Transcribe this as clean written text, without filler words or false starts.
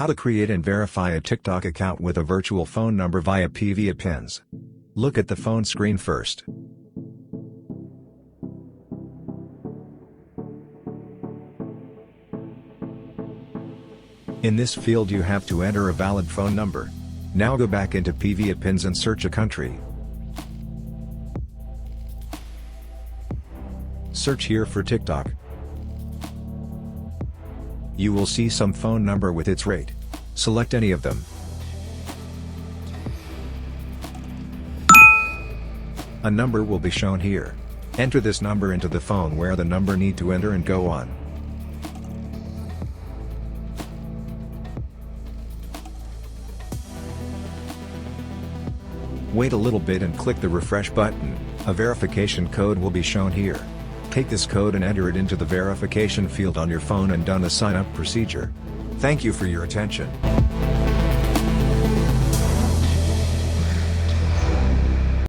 How to create and verify a TikTok account with a virtual phone number via PVAPins. Look at the phone screen first. In this field you have to enter a valid phone number. Now go back into PVAPins and search a country. Search here for TikTok. You will see some phone number with its rate. Select any of them. A number will be shown here. Enter this number into the phone where the number need to enter and go on. Wait a little bit and click the refresh button. A verification code will be shown here. Take this code and enter it into the verification field on your phone and done a sign-up procedure. Thank you for your attention.